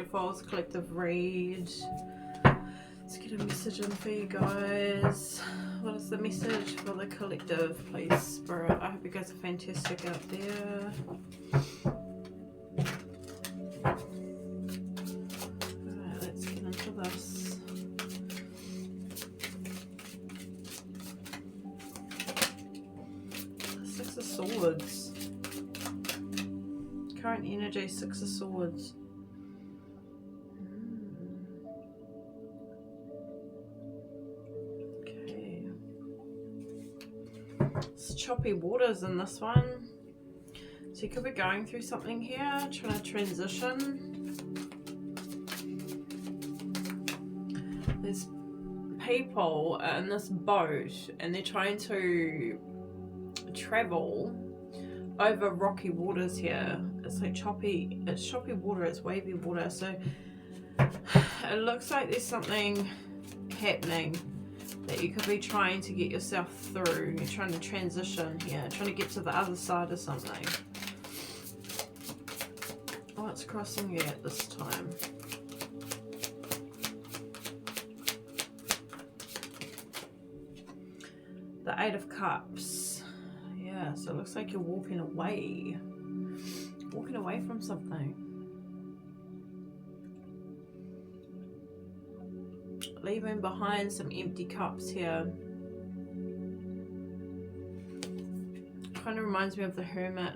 Falls collective read. Let's get a message in for you guys. What is the message for the collective, please, Spirit? I hope you guys are fantastic out there. Alright, let's get into this. Six of Swords. Current energy, Six of Swords. Choppy waters in this one, so you could be going through something here, trying to transition. There's people in this boat and they're trying to travel over rocky waters here. It's like choppy, it's choppy water, it's wavy water, so it looks like there's something happening that you could be trying to get yourself through. You're trying to transition here, trying to get to the other side of something. What's crossing you at this time? The Eight of Cups. Yeah, so it looks like you're walking away. Walking away from something. Leaving behind some empty cups here. Kind of reminds me of the Hermit,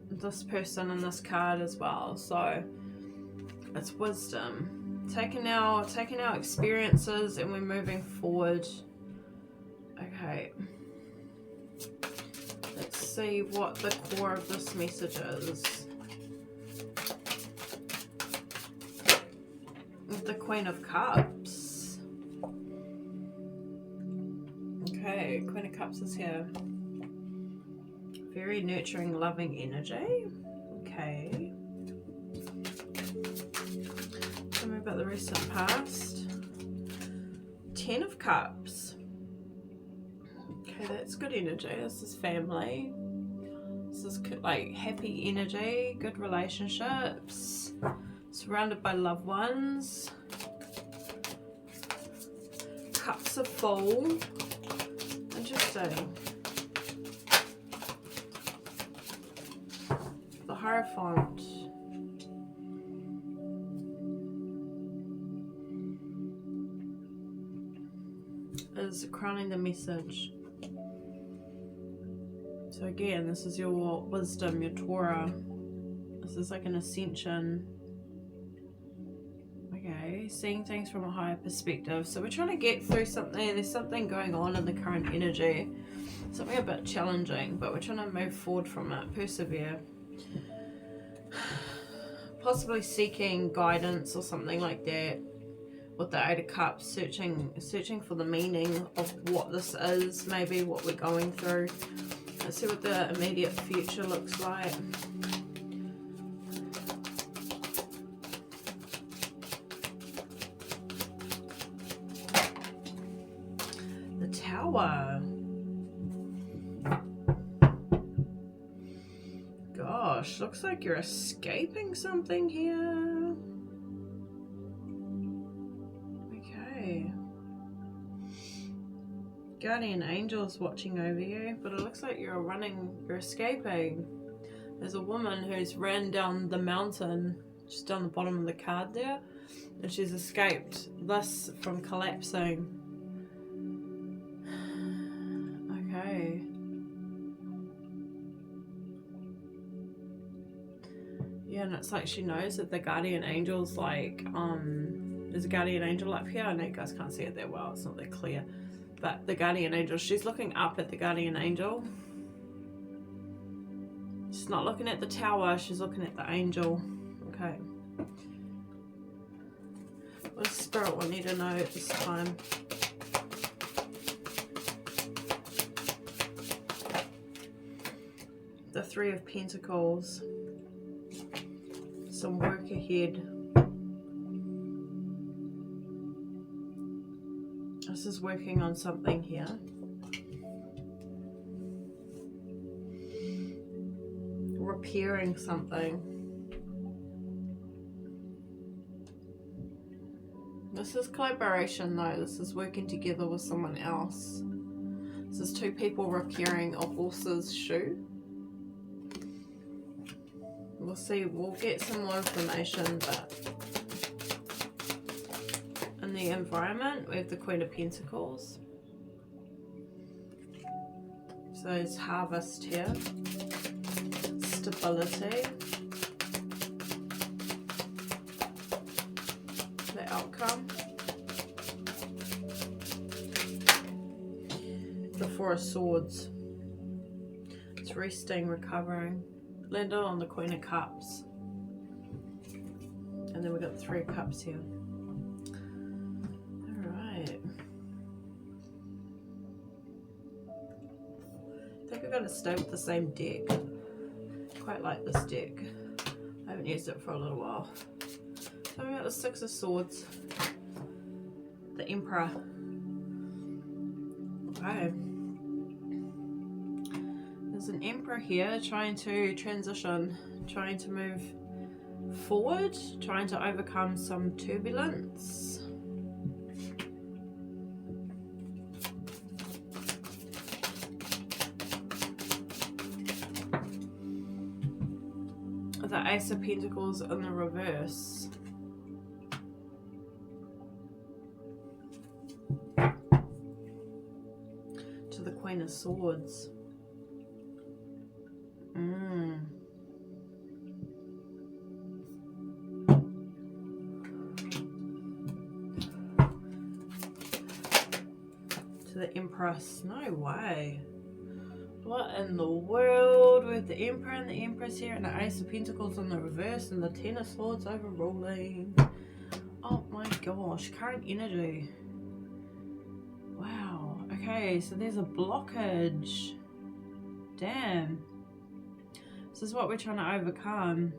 this person in this card as well. So it's wisdom, taking our experiences and we're moving forward. Okay, let's see what the core of this message is. With the Queen of Cups. Okay, Queen of Cups is here. Very nurturing, loving energy. Okay. Tell me about the recent past. Ten of Cups. Okay, that's good energy. This is family. This is like happy energy, good relationships, surrounded by loved ones. Cups are full. Interesting. The Hierophant. Is crowning the message. So again, this is your wisdom, your Torah. This is like an ascension. Okay, seeing things from a higher perspective. So we're trying to get through something. There's something going on in the current energy. Something a bit challenging, but we're trying to move forward from it. Persevere. Possibly seeking guidance or something like that. With the Eight of Cups, searching for the meaning of what this is. Maybe what we're going through. Let's see what the immediate future looks like. Tower. Gosh, looks like you're escaping something here. Okay. Guardian angels watching over you, but it looks like you're escaping. There's a woman who's ran down the mountain, just down the bottom of the card there, and she's escaped this from collapsing. Okay. Yeah, and it's like she knows that the guardian angel's like, there's a guardian angel up here. I know you guys can't see it that well, it's not that clear. But the guardian angel, she's looking up at the guardian angel. She's not looking at the tower, she's looking at the angel. Okay. What does Spirit want you to know at this time? The Three of Pentacles. Some work ahead. This is working on something here. Repairing something. This is collaboration though. This is working together with someone else. This is two people repairing a horse's shoe. We'll see, we'll get some more information, but in the environment we have the Queen of Pentacles. So it's harvest here. Stability. The outcome. The Four of Swords. It's resting, recovering. Landed on the Queen of Cups. And then we got the Three of Cups here. Alright. I think we're going to stay with the same deck. Quite like this deck. I haven't used it for a little while. So we got the Six of Swords. The Emperor. Okay. There's an Emperor here trying to transition, trying to move forward, trying to overcome some turbulence. The Ace of Pentacles in the reverse. To the Queen of Swords. To the Empress. No way. What in the world with the Emperor and the Empress here and the Ace of Pentacles in the reverse and the Ten of Swords overruling. Oh my gosh, current energy. Wow. Okay, so there's a blockage. Damn. This is what we're trying to overcome.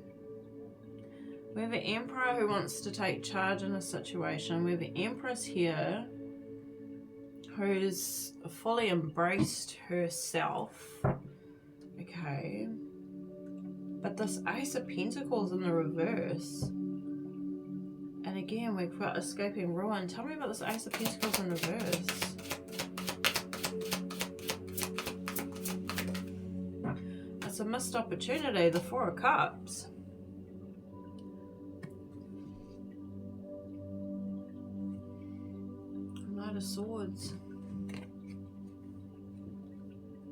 We have an Emperor who wants to take charge in a situation. We have an Empress here who's fully embraced herself. Okay. But this Ace of Pentacles in the reverse. And again, we've got escaping ruin. Tell me about this Ace of Pentacles in reverse. It's a missed opportunity, the Four of Cups. Knight of Swords.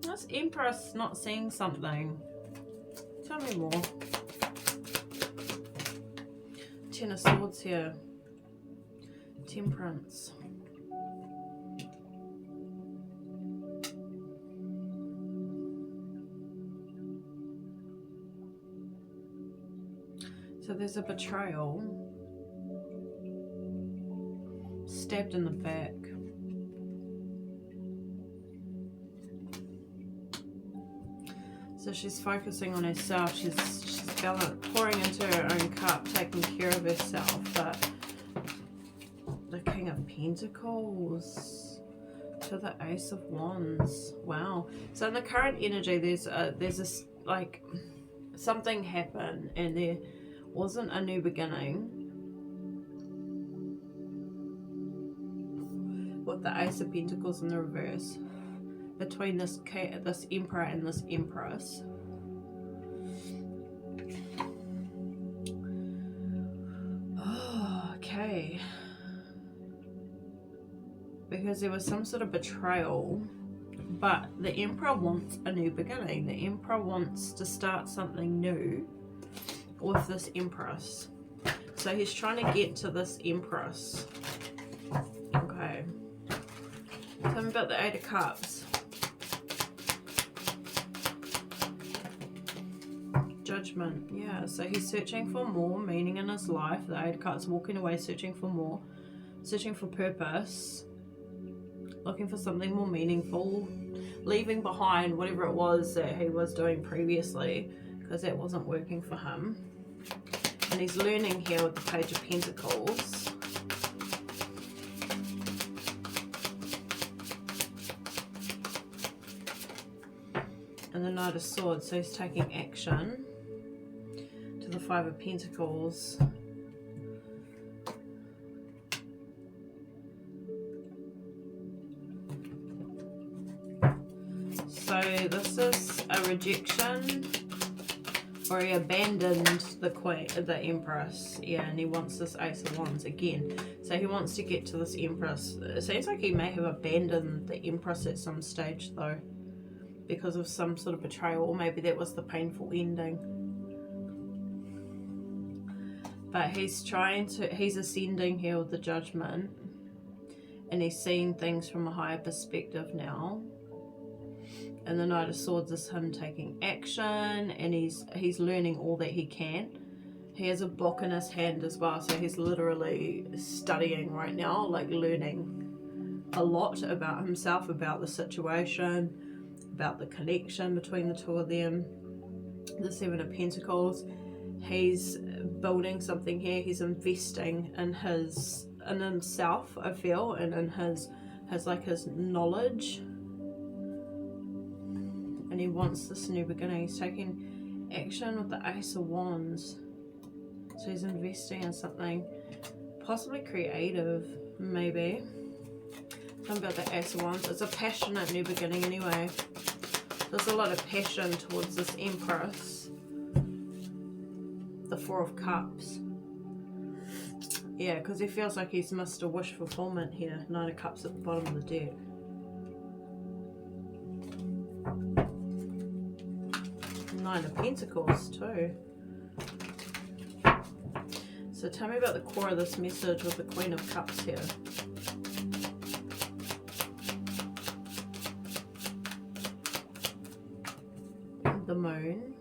This Empress not seeing something. Tell me more. Ten of Swords here. Temperance. So there's a betrayal. Stabbed in the back. So she's focusing on herself. She's pouring into her own cup, taking care of herself. But the King of Pentacles to the Ace of Wands. Wow. So in the current energy, there's this like something happened, and there wasn't a new beginning with the Ace of Pentacles in the reverse between this Emperor and this Empress. Oh, okay. Because there was some sort of betrayal, but the Emperor wants a new beginning. The Emperor wants to start something new with this Empress. So he's trying to get to this Empress. Okay. Tell me about the Eight of Cups. Judgment. Yeah, so he's searching for more meaning in his life. The Eight of Cups, walking away, searching for more. Searching for purpose. Looking for something more meaningful. Leaving behind whatever it was that he was doing previously, because that wasn't working for him. And he's learning here with the Page of Pentacles. And the Knight of Swords, so he's taking action. To the Five of Pentacles. So this is a rejection, or he abandoned the Empress. Yeah, and he wants this Ace of Wands again. So he wants to get to this Empress. It seems like he may have abandoned the Empress at some stage though, because of some sort of betrayal, or maybe that was the painful ending. But he's ascending here with the Judgment, and he's seeing things from a higher perspective now. And the Knight of Swords is him taking action, and he's learning all that he can. He has a book in his hand as well, so he's literally studying right now, like learning a lot about himself, about the situation, about the connection between the two of them. The Seven of Pentacles, he's building something here. He's investing in himself, I feel, and in his knowledge. And he wants this new beginning. He's taking action with the Ace of Wands. So he's investing in something possibly creative, maybe. Something about the Ace of Wands. It's a passionate new beginning anyway. There's a lot of passion towards this Empress. The Four of Cups. Yeah, because he feels like he's missed a wish fulfillment here. Nine of Cups at the bottom of the deck. Nine of Pentacles too. So tell me about the core of this message with the Queen of Cups here. The Moon.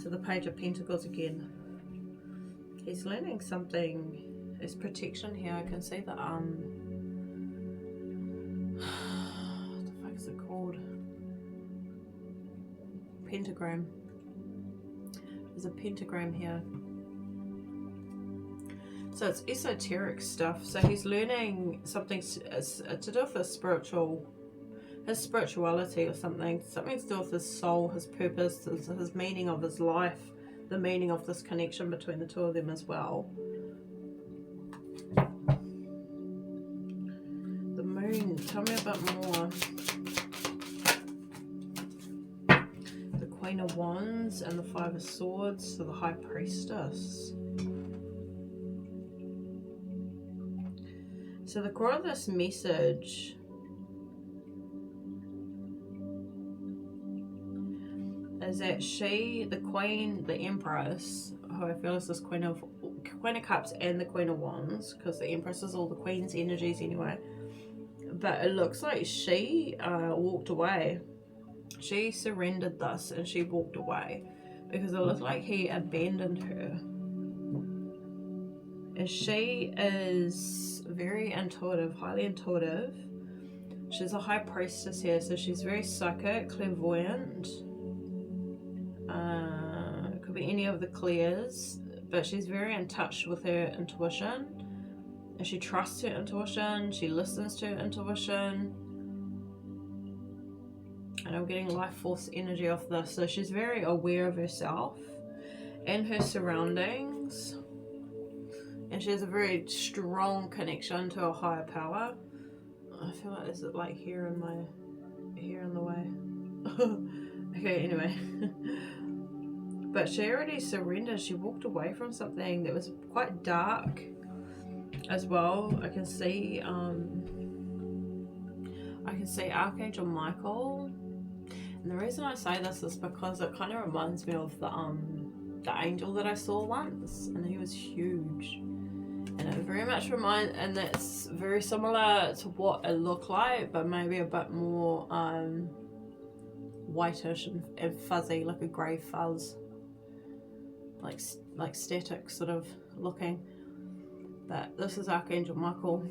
The Page of Pentacles again. He's learning something. There's protection here. I can see the what the fuck is it called? Pentagram. There's a pentagram here. So it's esoteric stuff. So he's learning something to do with his spirituality or something to do with his soul, his purpose, his meaning of his life, the meaning of this connection between the two of them as well. The Moon, tell me about more. The Queen of Wands and the Five of Swords, so the High Priestess. So the core of this message is that she, the Queen, the Empress, who I feel is this Queen of Cups and the Queen of Wands, because the Empress is all the Queen's energies anyway. But it looks like she walked away. She surrendered this and she walked away because it looked like he abandoned her. And she is very intuitive, highly intuitive. She's a High Priestess here, so she's very psychic, clairvoyant. Could be any of the clairs, but she's very in touch with her intuition, and she trusts her intuition, she listens to her intuition, and I'm getting life force energy off this. So she's very aware of herself and her surroundings, and she has a very strong connection to a higher power. I feel like, is it like here in the way? Okay, anyway. But she already surrendered. She walked away from something that was quite dark as well. I can see Archangel Michael. And the reason I say this is because it kind of reminds me of the angel that I saw once, and he was huge. And it very much and that's very similar to what it looked like, but maybe a bit more whitish and fuzzy, like a grey fuzz, like static sort of looking. But this is Archangel Michael,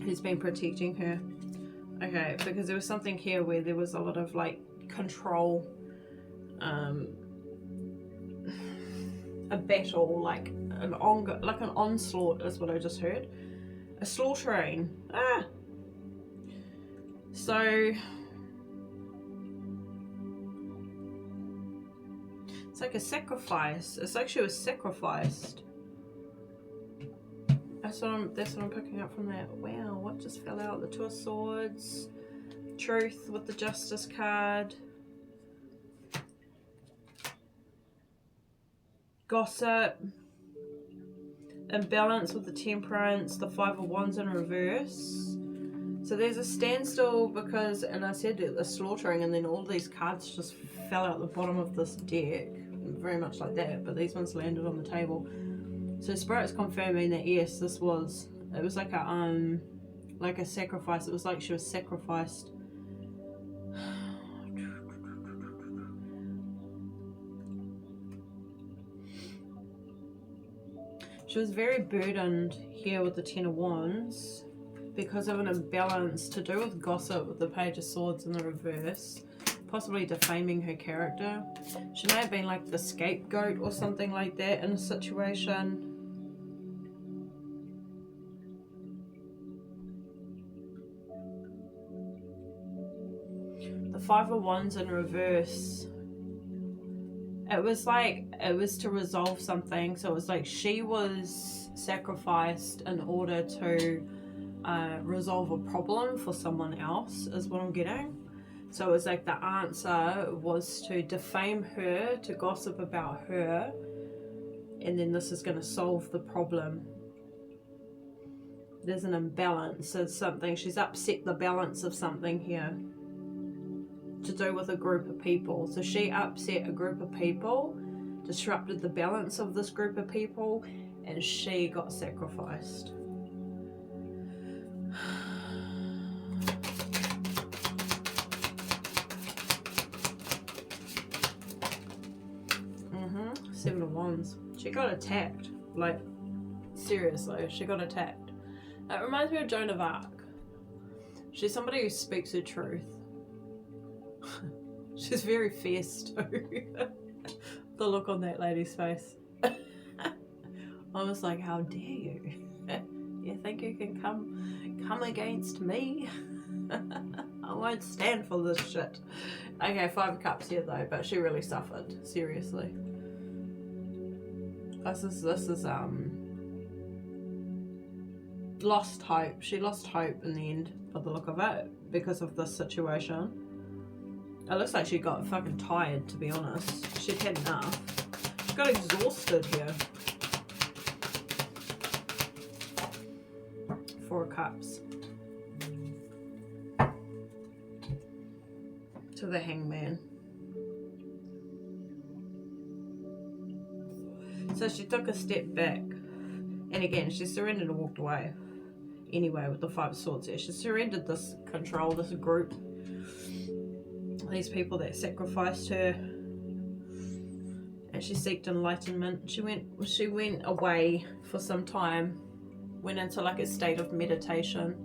who's been protecting her. Okay, because there was something here where there was a lot of like control, a battle, like an onslaught is what I just heard. A slaughtering. So It's like a sacrifice. It's like she was sacrificed. That's what I'm picking up from that. Wow, what just fell out? The Two of Swords. Truth with the Justice card. Gossip. Imbalance with the Temperance. The Five of Wands in reverse. So there's a standstill because, and I said the slaughtering, and then all these cards just fell out the bottom of this deck. Very much like that, but these ones landed on the table. So Spirit's confirming that yes, it was like a sacrifice. It was like she was sacrificed. She was very burdened here with the Ten of Wands because of an imbalance to do with gossip with the Page of Swords in the reverse, possibly defaming her character. She may have been like the scapegoat or something like that in a situation. The Five of Wands in reverse. It was to resolve something. So it was like she was sacrificed in order to resolve a problem for someone else, is what I'm getting. So it was like the answer was to defame her, to gossip about her, and then this is going to solve the problem. There's an imbalance. There's something. She's upset the balance of something here to do with a group of people. So she upset a group of people, disrupted the balance of this group of people, and she got sacrificed. Seven of Wands. She got attacked. Like, seriously, she got attacked. It reminds me of Joan of Arc. She's somebody who speaks her truth. She's very fierce too. The look on that lady's face. I was like, how dare you? You think you can come against me? I won't stand for this shit. Okay, Five of Cups here though, but she really suffered. Seriously. This is lost hope. She lost hope in the end, by the look of it, because of this situation. It looks like she got fucking tired, to be honest. She'd had enough. She got exhausted here. Four of Cups. To the Hangman. So she took a step back. And again, she surrendered and walked away. Anyway, with the Five of Swords here. She surrendered this control, this group. These people that sacrificed her, and she sought enlightenment. She went away for some time, went into like a state of meditation,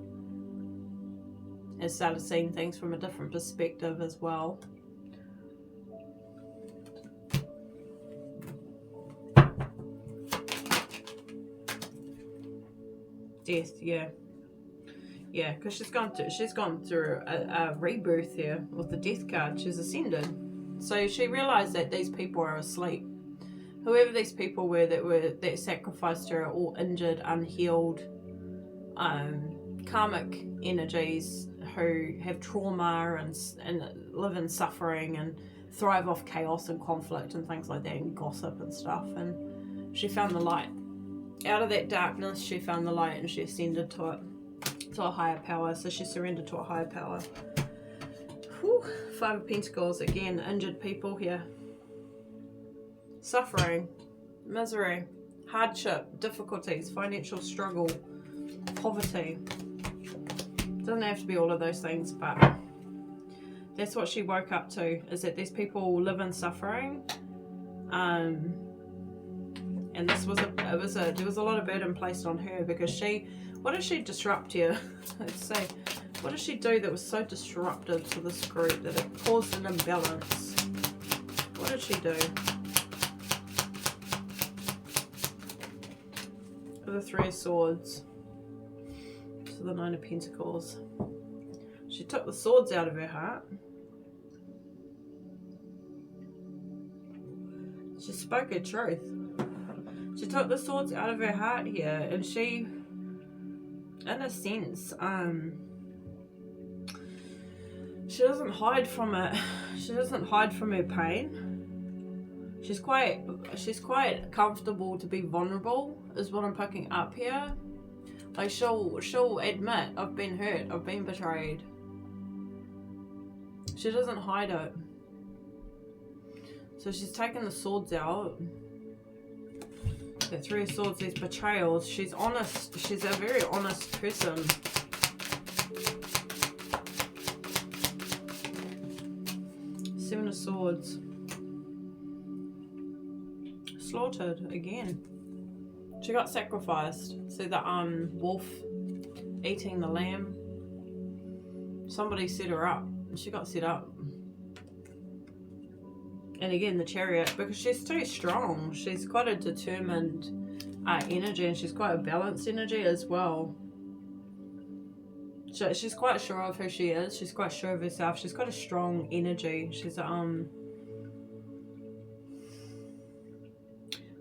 and started seeing things from a different perspective as well. Death, yeah. Yeah, because she's gone through a rebirth here with the Death card. She's ascended. So she realised that these people are asleep. Whoever these people were that sacrificed her are all injured, unhealed, karmic energies who have trauma and live in suffering and thrive off chaos and conflict and things like that, and gossip and stuff. And she found the light. Out of that darkness, she found the light, and she ascended to it. To a higher power, so she surrendered to a higher power. Whew. Five of Pentacles, again, injured people here. Suffering, misery, hardship, difficulties, financial struggle, poverty. Doesn't have to be all of those things, but that's what she woke up to, is that these people live in suffering. And this was there was a lot of burden placed on her because what did she disrupt here? Let's say, what did she do that was so disruptive to this group that it caused an imbalance? What did she do? The Three of Swords to the Nine of Pentacles. She took the swords out of her heart. She spoke her truth. She took the swords out of her heart here, and she, in a sense, she doesn't hide from it. She doesn't hide from her pain. She's quite comfortable to be vulnerable, is what I'm picking up here. Like she'll admit, I've been hurt, I've been betrayed. She doesn't hide it. So she's taken the swords out. The Three of Swords, these betrayals. She's honest. She's a very honest person. Seven of Swords. Slaughtered again. She got sacrificed. See the wolf eating the lamb. Somebody set her up. She got set up. And again, the Chariot, because she's too strong. She's quite a determined energy, and she's quite a balanced energy as well. So she's quite sure of who she is. She's quite sure of herself. She's got a strong energy. She's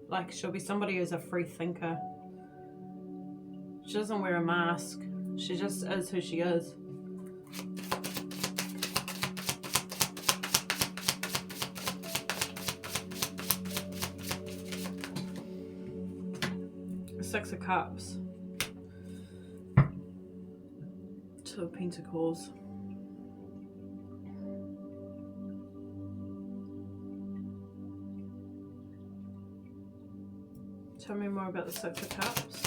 like, she'll be somebody who's a free thinker. She doesn't wear a mask. She just is who she is. Six of Cups. Two of Pentacles. Tell me more about the Six of Cups.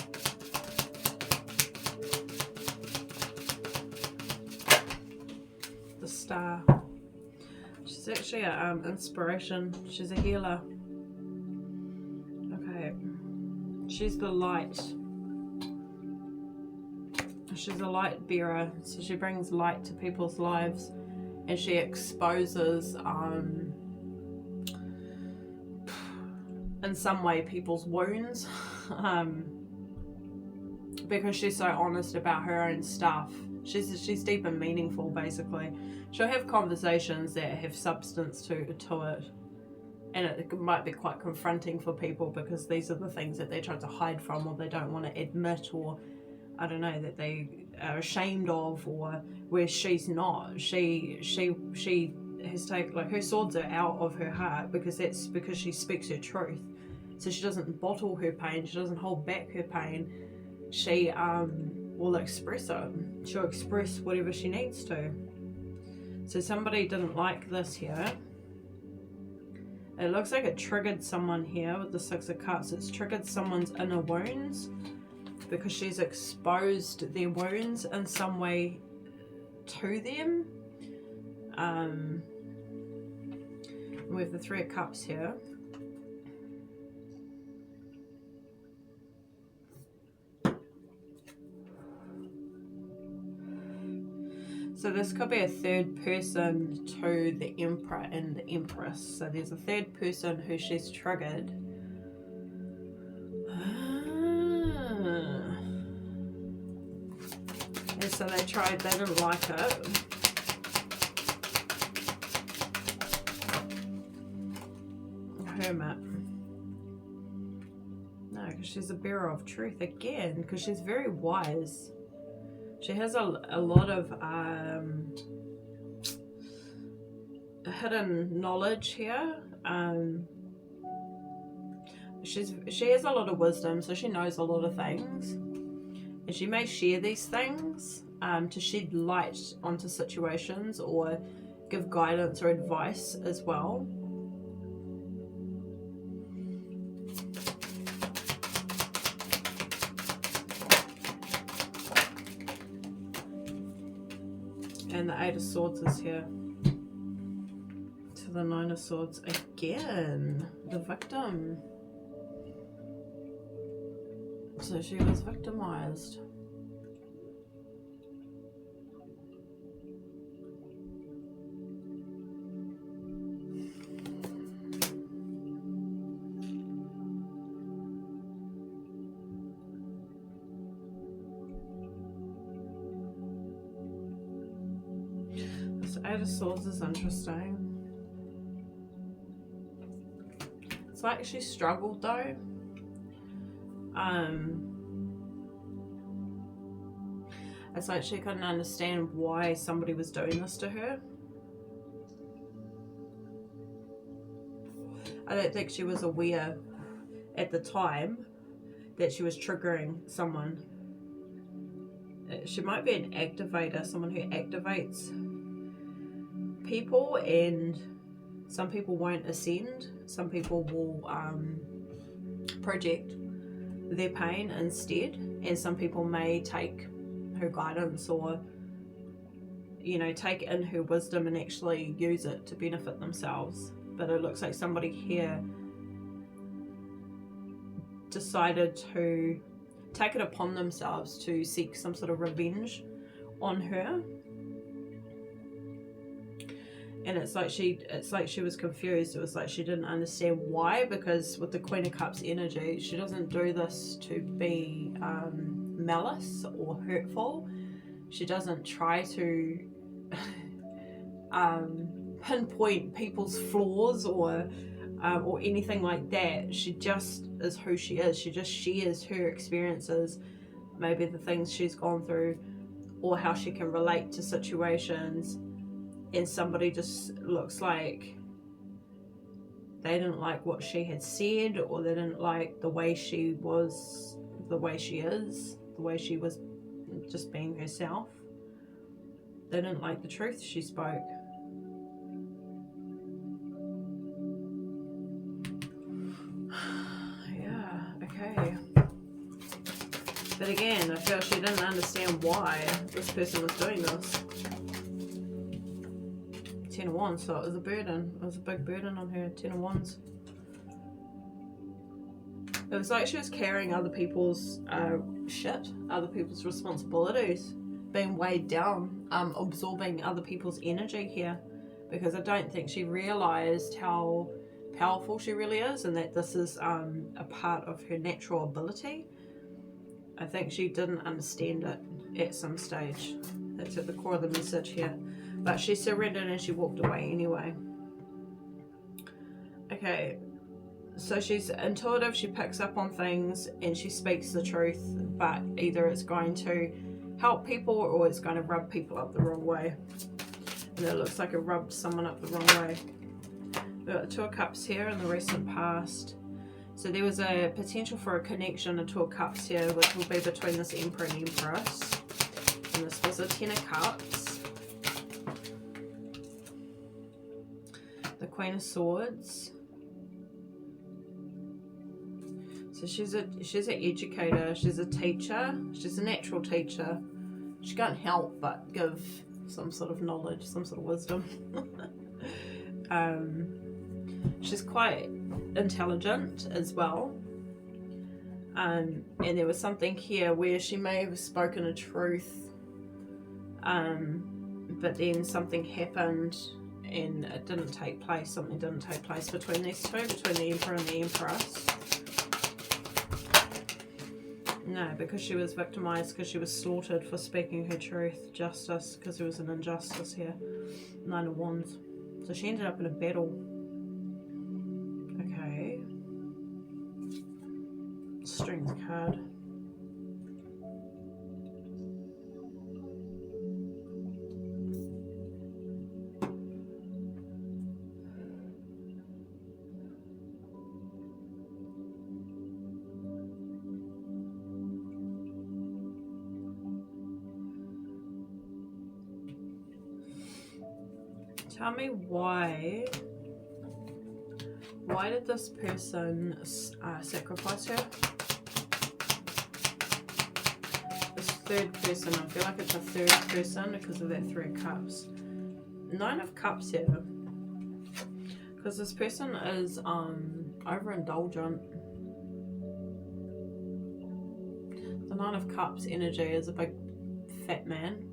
The Star. She's actually an inspiration. She's a healer. Okay. She's the light. She's a light bearer, so she brings light to people's lives, and she exposes in some way people's wounds, because she's so honest about her own stuff. She's deep and meaningful. Basically, she'll have conversations that have substance to it. And it might be quite confronting for people, because these are the things that they try to hide from, or they don't want to admit, or I don't know, that they are ashamed of, or where she's not. She has taken, like, her swords are out of her heart, because that's because she speaks her truth. So she doesn't bottle her pain. She doesn't hold back her pain. She will express it. She'll express whatever she needs to. So somebody didn't like this here. It looks like it triggered someone here with the Six of Cups. It's triggered someone's inner wounds, because she's exposed their wounds in some way to them. We have the Three of Cups here. So this could be a third person to the Emperor and the Empress. So there's a third person who she's triggered. And so they didn't like it. Hermit. No, because she's a bearer of truth again, because she's very wise. She has a lot of hidden knowledge here. She has a lot of wisdom, so she knows a lot of things, and she may share these things to shed light onto situations, or give guidance or advice as well. And the Eight of Swords is here. To the Nine of Swords again. The victim. So she was victimized. Eight of Swords is interesting. It's like she struggled though. It's like she couldn't understand why somebody was doing this to her. I don't think she was aware at the time that she was triggering someone. She might be an activator, someone who activates people, and some people won't ascend. Some people will project their pain instead, and some people may take her guidance or, you know, take in her wisdom and actually use it to benefit themselves. But it looks like somebody here decided to take it upon themselves to seek some sort of revenge on her. And it's like she was confused. It was like she didn't understand why, because with the Queen of Cups energy, she doesn't do this to be malice or hurtful. She doesn't try to pinpoint people's flaws or anything like that. She just is who she is. She just shares her experiences, maybe the things she's gone through, or how she can relate to situations. And somebody just looks like they didn't like what she had said, or they didn't like the way she was, the way she is, the way she was just being herself. They didn't like the truth she spoke. Yeah, okay. But again, I feel she didn't understand why this person was doing this. 10 of Wands, so it was a burden. It was a big burden on her. 10 of Wands. It was like she was carrying other people's shit, other people's responsibilities, being weighed down, absorbing other people's energy here, because I don't think she realised how powerful she really is, and that this is a part of her natural ability. I think she didn't understand it at some stage. That's at the core of the message here. But she surrendered and she walked away anyway. Okay, so she's intuitive, she picks up on things and she speaks the truth, but either it's going to help people or it's going to rub people up the wrong way. And it looks like it rubbed someone up the wrong way. We've got the Two of Cups here in the recent past. So there was a potential for a connection, a Two of Cups here, which will be between this Emperor and Empress. And this was a 10 of Cups. The Queen of Swords. So she's an educator, she's a teacher, she's a natural teacher. She can't help but give some sort of knowledge, some sort of wisdom. She's quite intelligent as well. And there was something here where she may have spoken a truth, but then something happened and it didn't take place. Something didn't take place between these two, between the Emperor and the Empress. No, because she was victimized, because she was slaughtered for speaking her truth. Justice, because there was an injustice here. 9 of Wands. So she ended up in a battle. Okay. Strength card. Tell me why did this person sacrifice her? This third person, I feel like it's a third person because of that 3 of Cups. 9 of Cups here. Because this person is overindulgent. The 9 of Cups energy is a big fat man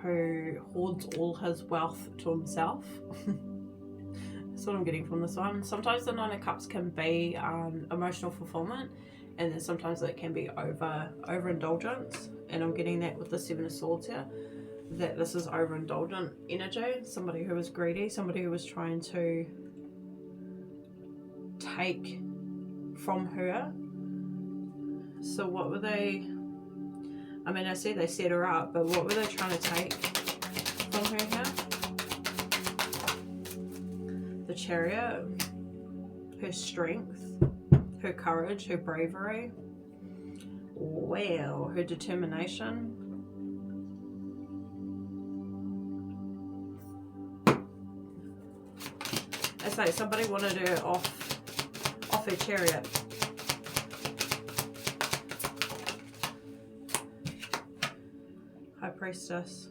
who hoards all his wealth to himself. That's what I'm getting from this one. Sometimes the 9 of Cups can be emotional fulfillment, and then sometimes it can be overindulgence. And I'm getting that with the 7 of Swords here, that this is overindulgent energy. Somebody who was greedy, somebody who was trying to take from her. So what were they, I mean, I see they set her up, but what were they trying to take from her here? The Chariot, her strength, her courage, her bravery, wow, her determination. It's like somebody wanted her off her chariot. High Priestess.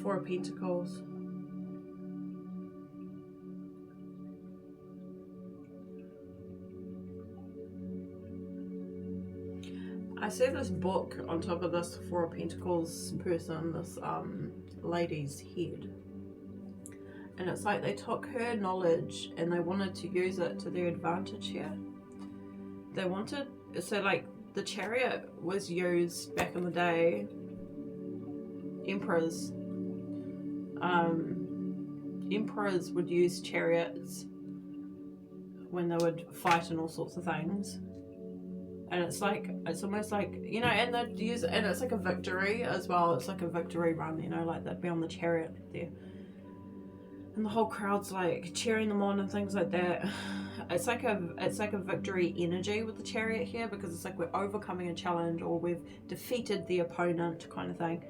Four of Pentacles. I see this book on top of this Four of Pentacles person, this lady's head. And it's like they took her knowledge and they wanted to use it to their advantage here. They wanted, so like the Chariot was used back in the day. Emperors would use chariots when they would fight and all sorts of things. And it's like, it's almost like, you know, and they'd use it, and it's like a victory as well. It's like a victory run, you know, like they'd be on the chariot there. And the whole crowd's like cheering them on and things like that. It's like a victory energy with the Chariot here, because it's like we're overcoming a challenge or we've defeated the opponent kind of thing.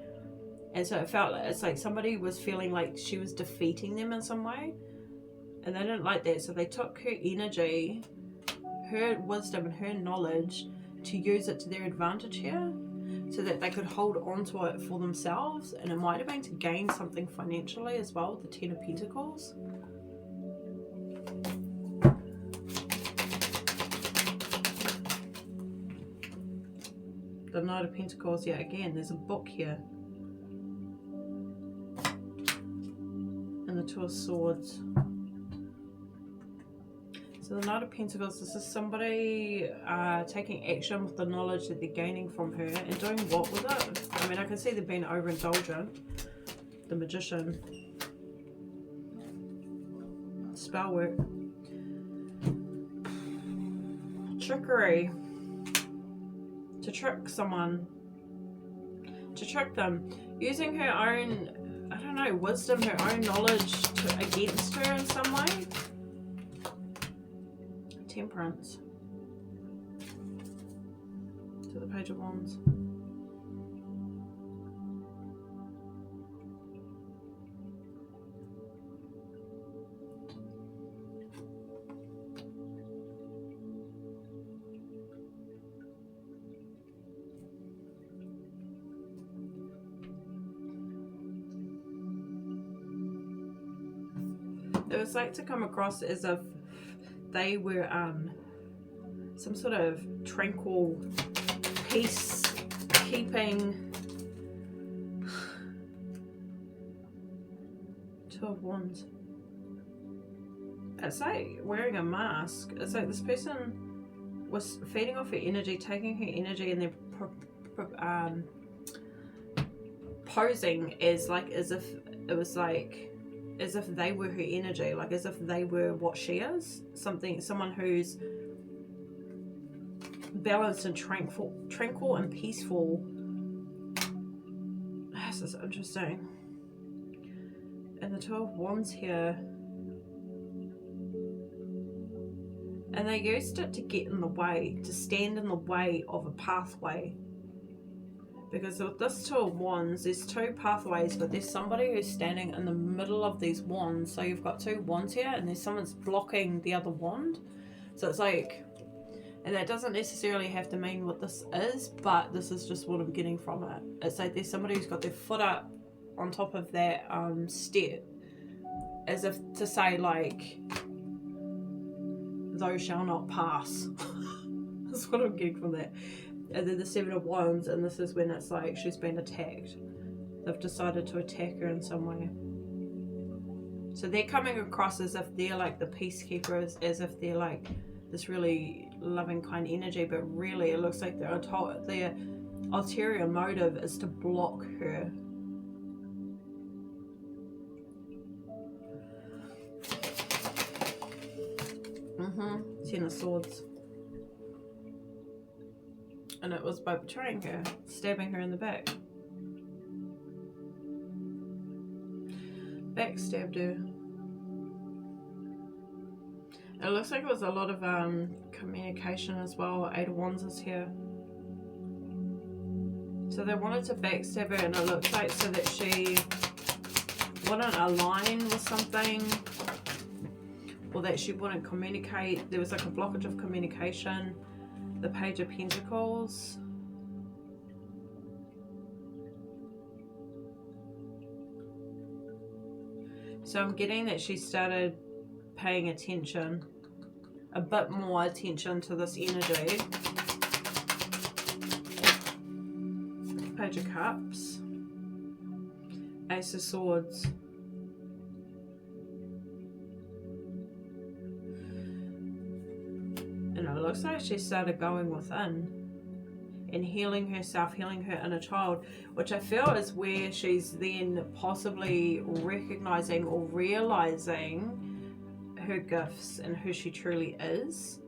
And so it felt like, it's like somebody was feeling like she was defeating them in some way. And they didn't like that. So they took her energy, her wisdom and her knowledge to use it to their advantage here, so that they could hold on to it for themselves. And it might have been to gain something financially as well, the Ten of Pentacles. The Knight of Pentacles, yeah, again, there's a book here. And the Two of Swords. So the Knight of Pentacles, this is somebody taking action with the knowledge that they're gaining from her, and doing what with it? I mean, I can see they've been overindulgent. The Magician. Spell work. Trickery. To trick someone. To trick them. Using her own, I don't know, wisdom, her own knowledge against her in some way. Temperance. To the Page of Wands. It was like to come across as if they were some sort of tranquil, peace-keeping. Two of Wands. It's like wearing a mask. It's like this person was feeding off her energy, taking her energy, and they're posing as if it was like, as if they were her energy, like as if they were what she is, someone who's balanced and tranquil and peaceful. This is interesting. And the Two of Wands here, and they used it to get in the way, to stand in the way of a pathway. Because with this Two of Wands, there's two pathways, but there's somebody who's standing in the middle of these wands. So you've got two wands here, and there's someone's blocking the other wand. So it's like, and that doesn't necessarily have to mean what this is, but this is just what I'm getting from it. It's like there's somebody who's got their foot up on top of that step, as if to say, like, thou shall not pass. That's what I'm getting from that. And then the Seven of Wands, and this is when it's like she's been attacked. They've decided to attack her in some way. So they're coming across as if they're like the peacekeepers, as if they're like this really loving, kind energy, but really it looks like their ulterior motive is to block her. Ten of Swords. And it was by betraying her, stabbing her in the back. Backstabbed her. It looks like it was a lot of communication as well. Eight of Wands is here. So they wanted to backstab her, and it looks like so that she wouldn't align with something, or that she wouldn't communicate. There was like a blockage of communication. The Page of Pentacles. So I'm getting that she started paying attention, a bit more attention to this energy. Page of Cups. Ace of Swords. And it looks like she started going within and healing herself, healing her inner child, which I feel is where she's then possibly recognizing or realizing her gifts and who she truly is,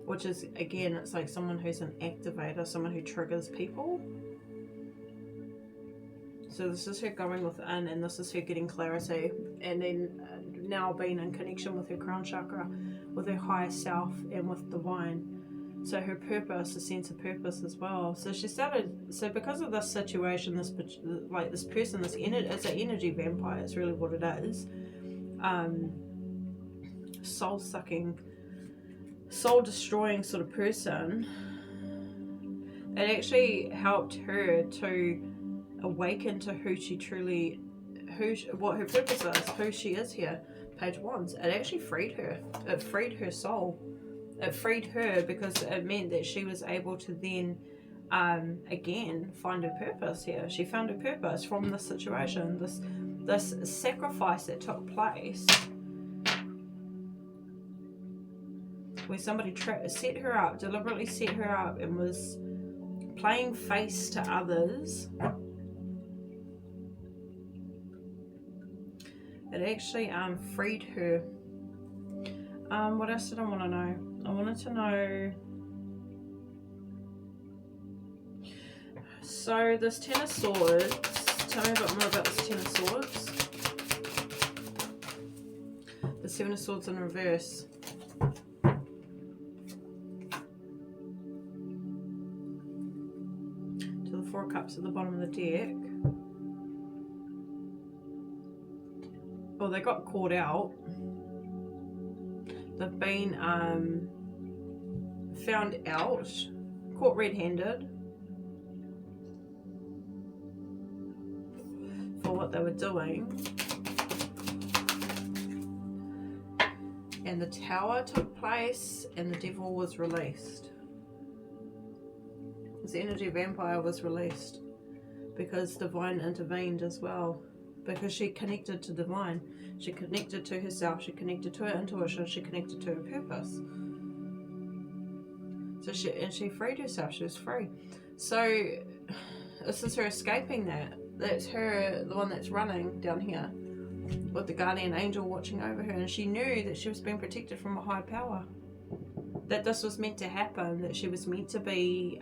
which is, again, it's like someone who's an activator, someone who triggers people. So this is her going within, and this is her getting clarity, and then now being in connection with her crown chakra, with her higher self, and with divine. So her purpose, a sense of purpose as well. So she started, so because of this situation, this person, this it's an energy vampire, it's really what it is. Soul-sucking, soul-destroying sort of person. It actually helped her to awaken to who she truly, what her purpose is, who she is here. Page of Wands. It actually freed her. It freed her soul. It freed her because it meant that she was able to then, again, find her purpose here. She found her purpose from this situation, this sacrifice that took place, where somebody set her up, deliberately set her up, and was playing face to others. It actually freed her. What else did I want to know? I wanted to know... So this Ten of Swords, tell me a bit more about this Ten of Swords. The Seven of Swords in reverse. To the Four of Cups at the bottom of the deck. Well, they got caught out. They've been found out, caught red-handed for what they were doing. And the Tower took place, and the Devil was released. This energy vampire was released because Divine intervened as well. Because she connected to Divine. She connected to herself. She connected to her intuition. She connected to her purpose. So she freed herself. She was free. So this is her escaping that. That's her, the one that's running down here, with the guardian angel watching over her. And she knew that she was being protected from a higher power. That this was meant to happen. That she was meant to be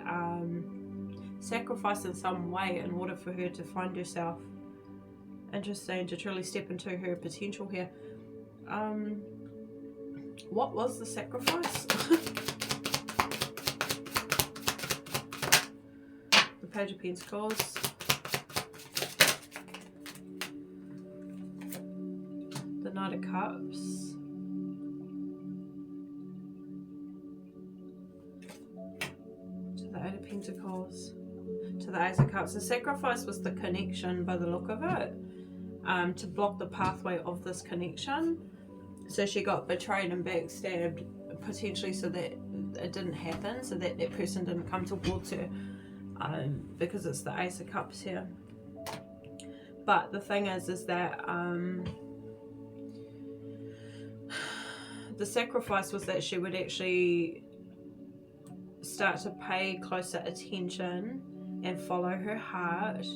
sacrificed in some way in order for her to find herself. Interesting, to truly step into her potential here. What was the sacrifice? The Page of Pentacles. The Knight of Cups. To the Eight of Pentacles. To the Ace of Cups. The sacrifice was the connection by the look of it. To block the pathway of this connection. So she got betrayed and backstabbed, potentially, so that it didn't happen, so that that person didn't come towards her, because it's the Ace of Cups here. But the thing is that the sacrifice was that she would actually start to pay closer attention and follow her heart,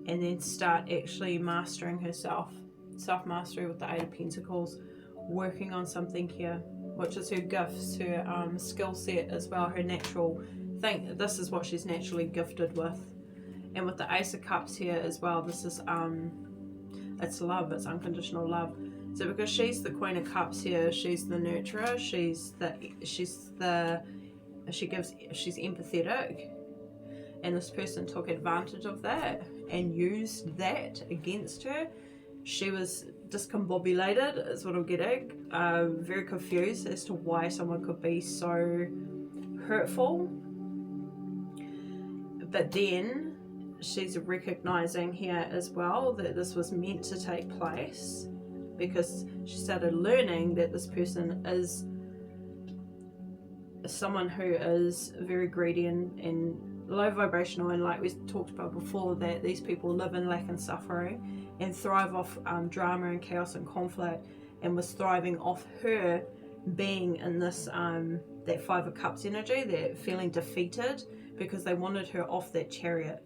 and then start actually mastering herself. Self-mastery with the Eight of Pentacles, working on something here. which is her gifts, her skill set as well, her natural thing. This is what she's naturally gifted with. And with the Ace of Cups here as well, this is it's love, it's unconditional love. So because she's the Queen of Cups here, she's the nurturer, she's empathetic, and this person took advantage of that and used that against her. She was discombobulated, is what I'm getting. Very confused as to why someone could be so hurtful. But then she's recognizing here as well that this was meant to take place, because she started learning that this person is someone who is very greedy and low vibrational, and like we talked about before, that these people live in lack and suffering and thrive off drama and chaos and conflict, and was thriving off her being in this that Five of Cups energy, that feeling defeated, because they wanted her off that chariot.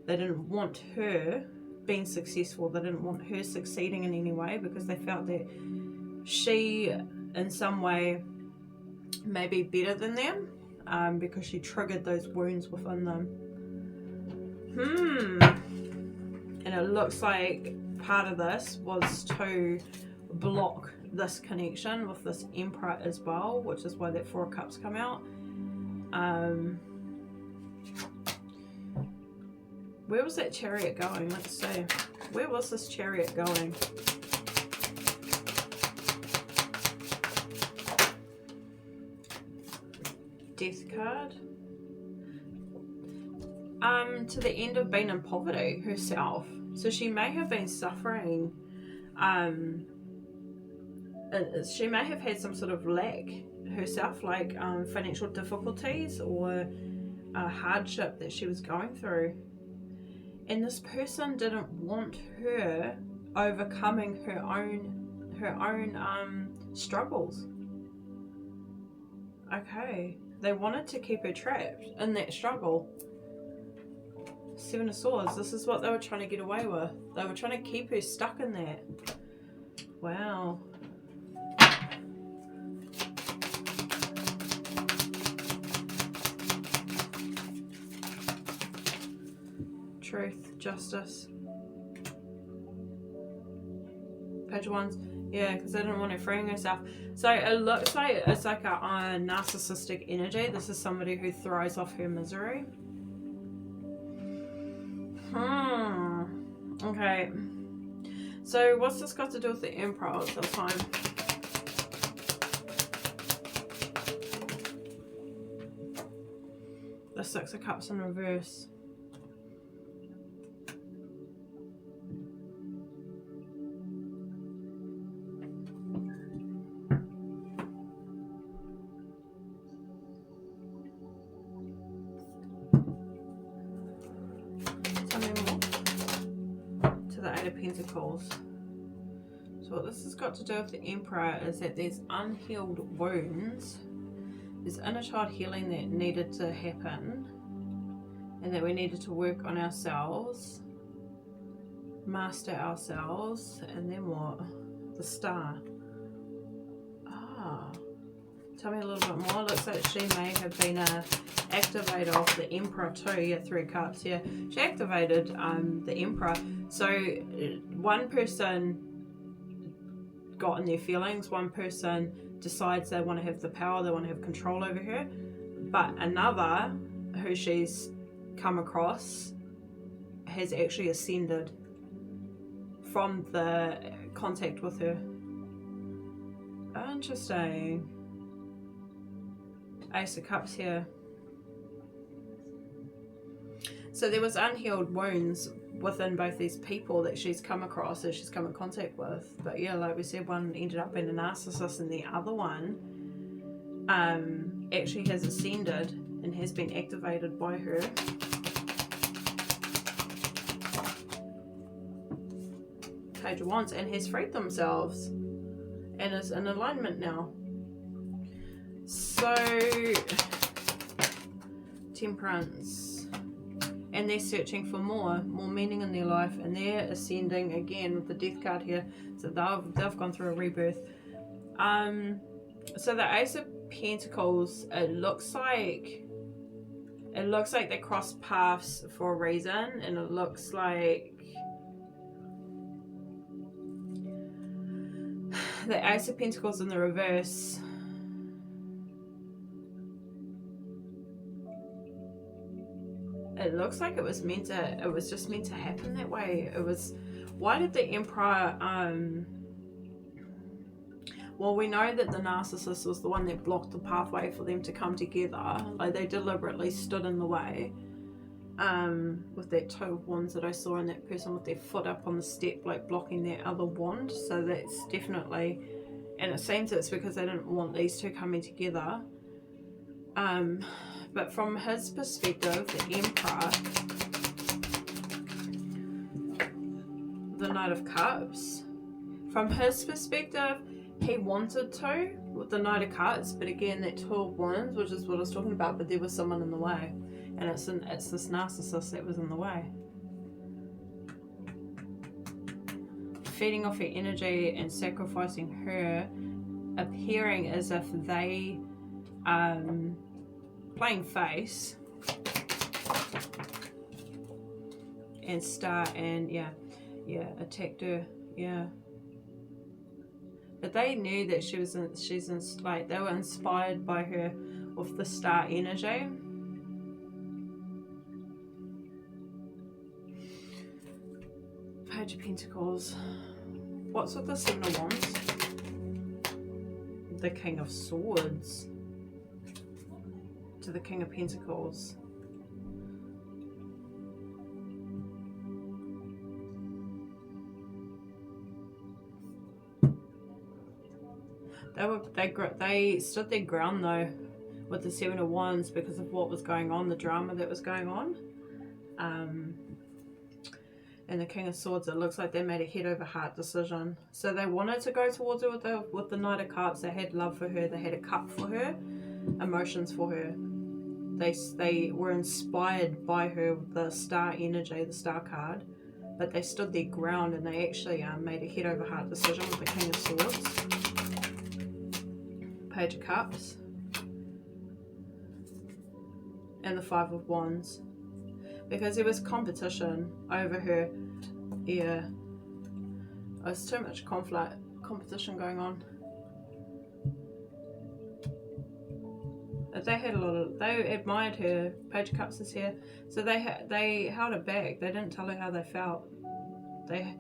They didn't want her being successful, they didn't want her succeeding in any way, because they felt that she in some way may be better than them, because she triggered those wounds within them. And it looks like part of this was to block this connection with this Emperor as well, which is why that Four of Cups come out. Where was that chariot going? Let's see. Where was this chariot going? Death card. To the end of being in poverty herself. So she may have been suffering. She may have had some sort of lack herself, like financial difficulties or a hardship that she was going through. And this person didn't want her overcoming her own struggles. Okay, they wanted to keep her trapped in that struggle. Seven of Swords, this is what they were trying to get away with. They were trying to keep her stuck in that. Wow. Truth, justice. Page of Wands. Yeah, because they didn't want her freeing herself. So it looks like it's like a narcissistic energy. This is somebody who thrives off her misery. Okay. So what's this got to do with the Emperor this time? The Six of Cups in reverse. Pentacles. So what this has got to do with the Emperor is that there's unhealed wounds, there's inner child healing that needed to happen, and that we needed to work on ourselves, master ourselves. And then what? The Star. Tell me a little bit more. Looks like she may have been a activator of the Emperor too. Yeah, Three of Cups. Yeah, she activated the Emperor. So one person got in their feelings. One person decides they want to have the power. They want to have control over her. But another, who she's come across, has actually ascended from the contact with her. Interesting. Ace of Cups here. So there was unhealed wounds within both these people that she's come across, that she's come in contact with. But yeah, like we said, one ended up being a narcissist, and the other one actually has ascended and has been activated by her. Page of Wands, and has freed themselves and is in alignment now. So, Temperance, and they're searching for more meaning in their life, and they're ascending again with the Death card here. So they've gone through a rebirth. So the Ace of Pentacles, it looks like they crossed paths for a reason, and it looks like the Ace of Pentacles in the reverse. It looks like it was just meant to happen that way. It was, why did the Emperor, well, we know that the narcissist was the one that blocked the pathway for them to come together. Like, they deliberately stood in the way. With that Two of Wands that I saw, and that person with their foot up on the step, like blocking their other wand. So that's definitely, and it seems it's because they didn't want these two coming together. But from his perspective, the Emperor, the Knight of Cups, from his perspective, he wanted to with the Knight of Cups, but again, that Two of Wands, which is what I was talking about, but there was someone in the way, and it's this narcissist that was in the way, feeding off her energy and sacrificing her, appearing as if they playing face and attacked her, but they knew that like they were inspired by her with the star energy. Page of Pentacles. What's with the Seven of Wands? The King of Swords to the King of Pentacles. They stood their ground though with the Seven of Wands because of what was going on, the drama that was going on. And the King of Swords, it looks like they made a head over heart decision. So they wanted to go towards her with the Knight of Cups. They had love for her. They had a cup for her, emotions for her. They were inspired by her with the star energy, the star card. But they stood their ground, and they actually made a head over heart decision with the King of Swords. Page of Cups. And the Five of Wands. Because there was competition over her. Yeah. There's too much competition going on. They admired her. Page of Cups is here. So they held it back. They didn't tell her how they felt. They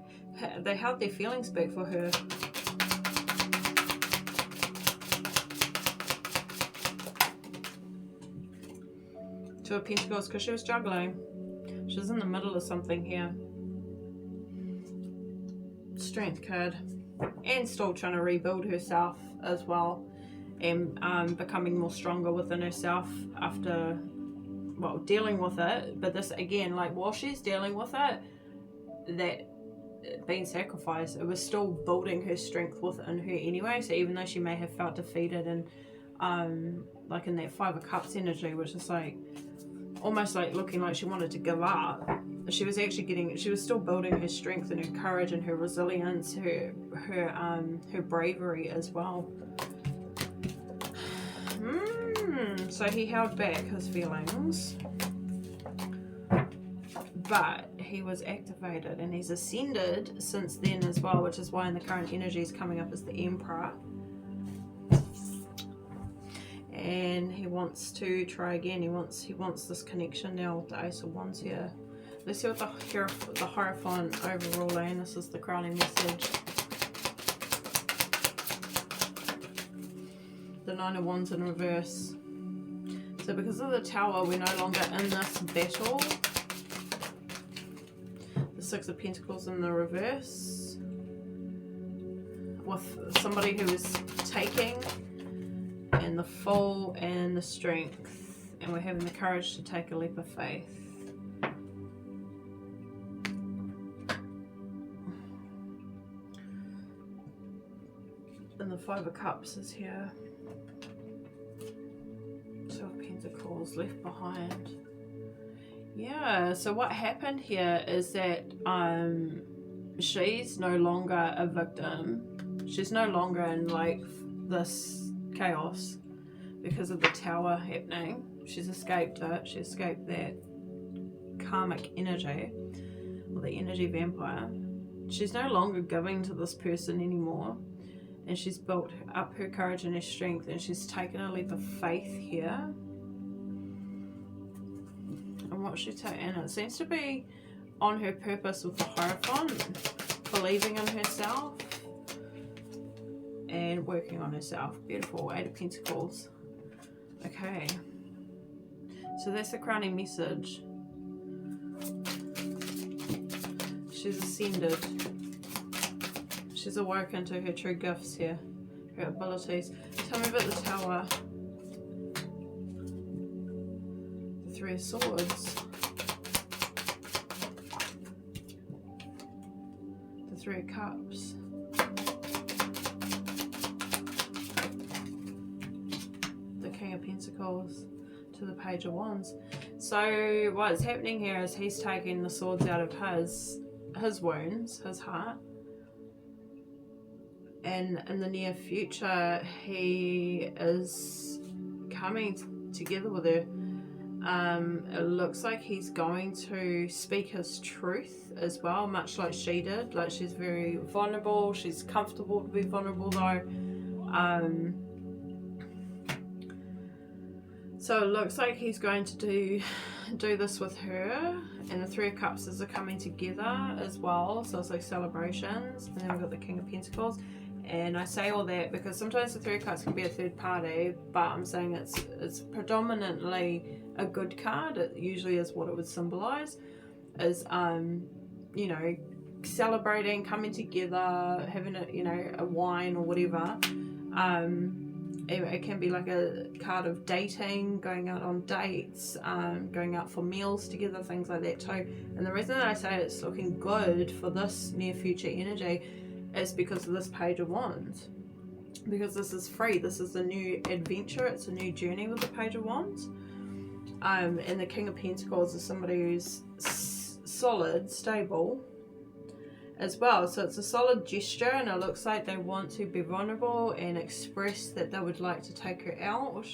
held their feelings back for her. Two of Pentacles, because she was struggling. She was in the middle of something here. Strength card. And still trying to rebuild herself as well. And becoming more stronger within herself after, well, dealing with it. But this, again, like, while she's dealing with it, that being sacrificed, it was still building her strength within her anyway. So even though she may have felt defeated and, like in that Five of Cups energy, which is like, almost like looking like she wanted to give up, she was still building her strength and her courage and her resilience, her bravery as well. So he held back his feelings, but he was activated, and he's ascended since then as well, which is why in the current energy is coming up as the Emperor. And he wants to try again. He wants this connection now with the Ace of Wands here. Let's see what the Hierophant overruling. This is the crowning message. The Nine of Wands in reverse. So because of the Tower, we're no longer in this battle. The Six of Pentacles in the reverse. With somebody who is taking, and the Fool and the Strength. And we're having the courage to take a leap of faith. And the Five of Cups is here. Two of Pentacles left behind. Yeah, so what happened here is that she's no longer a victim. She's no longer in like this chaos because of the tower happening. She's escaped it. She escaped that karmic energy, or the energy vampire. She's no longer giving to this person anymore, and she's built up her courage and her strength, and she's taken a leap of faith here. And what she's taken, it seems to be on her purpose with the Hierophant, believing in herself and working on herself. Beautiful. 8 of Pentacles. Okay, so that's the crowning message. She's ascended. She's awoken to her true gifts here, her abilities. Tell me about the Tower. The 3 of Swords. The 3 of Cups. The King of Pentacles to the Page of Wands. So what's happening here is he's taking the swords out of his wounds, his heart, and in the near future he is coming together with her. It looks like he's going to speak his truth as well, much like she did. Like, she's very vulnerable, she's comfortable to be vulnerable though. So it looks like he's going to do this with her, and the 3 of Cups are coming together as well, so it's like celebrations. And then we've got the King of Pentacles, and I say all that because sometimes the 3 of Cups can be a third party, but I'm saying it's predominantly a good card. It usually is what it would symbolize, is you know, celebrating, coming together, having a wine or whatever. It can be like a card of dating, going out on dates, going out for meals together, things like that too. And the reason that I say it's looking good for this near future energy is because of this Page of Wands. Because this is free, this is a new adventure, it's a new journey with the Page of Wands. And the King of Pentacles is somebody who's solid, stable as well. So it's a solid gesture, and it looks like they want to be vulnerable and express that they would like to take her out.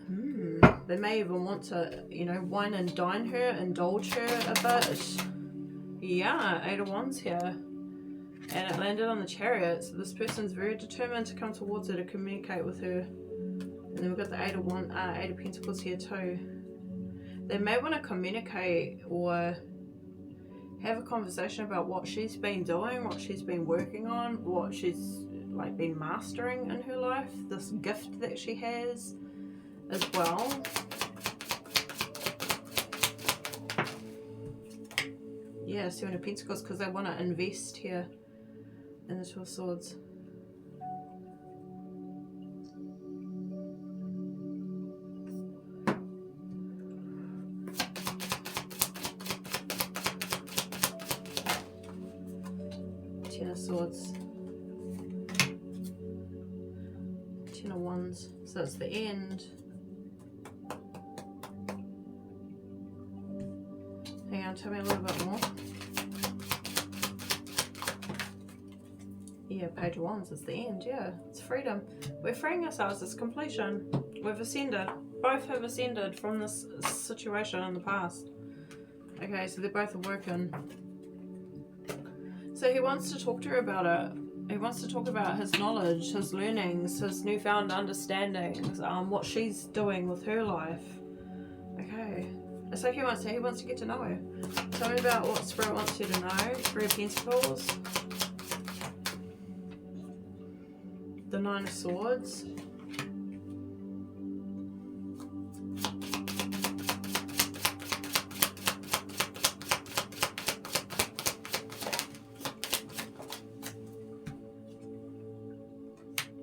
They may even want to, wine and dine her, indulge her a bit. Yeah, 8 of Wands here. And it landed on the Chariot, so this person's very determined to come towards her, to communicate with her. And then we've got the 8 of Pentacles here too. They may want to communicate or have a conversation about what she's been doing, what she's been working on, what she's been mastering in her life, this gift that she has as well. Yeah, 7 of Pentacles, because they want to invest here in the 2 of Swords. Swords, 10 of Wands, so it's the end. Hang on, tell me a little bit more. Yeah, Page of Wands is the end. Yeah, it's freedom. We're freeing ourselves. It's completion. We've ascended. Both have ascended from this situation in the past. Okay, so they're both working. So he wants to talk to her about it. He wants to talk about his knowledge, his learnings, his newfound understandings, what she's doing with her life. Okay. It's like he wants to get to know her. Tell me about what Spirit wants you to know. 3 of Pentacles. The 9 of Swords.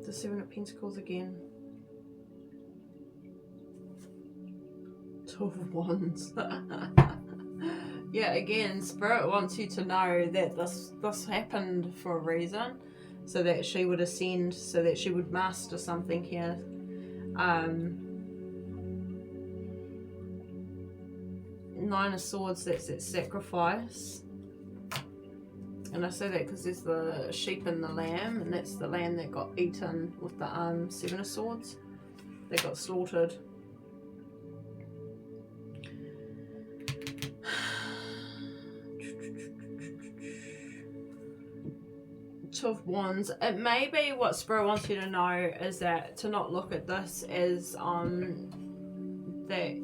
The 7 of Pentacles again. 12 of Wands. Yeah, again, Spirit wants you to know that this happened for a reason, so that she would ascend, so that she would master something here. 9 of Swords, that's that sacrifice. And I say that because there's the sheep and the lamb, and that's the lamb that got eaten with the Seven of Swords. They got slaughtered. Two of Wands. It may be what Spirit wants you to know is that to not look at this as that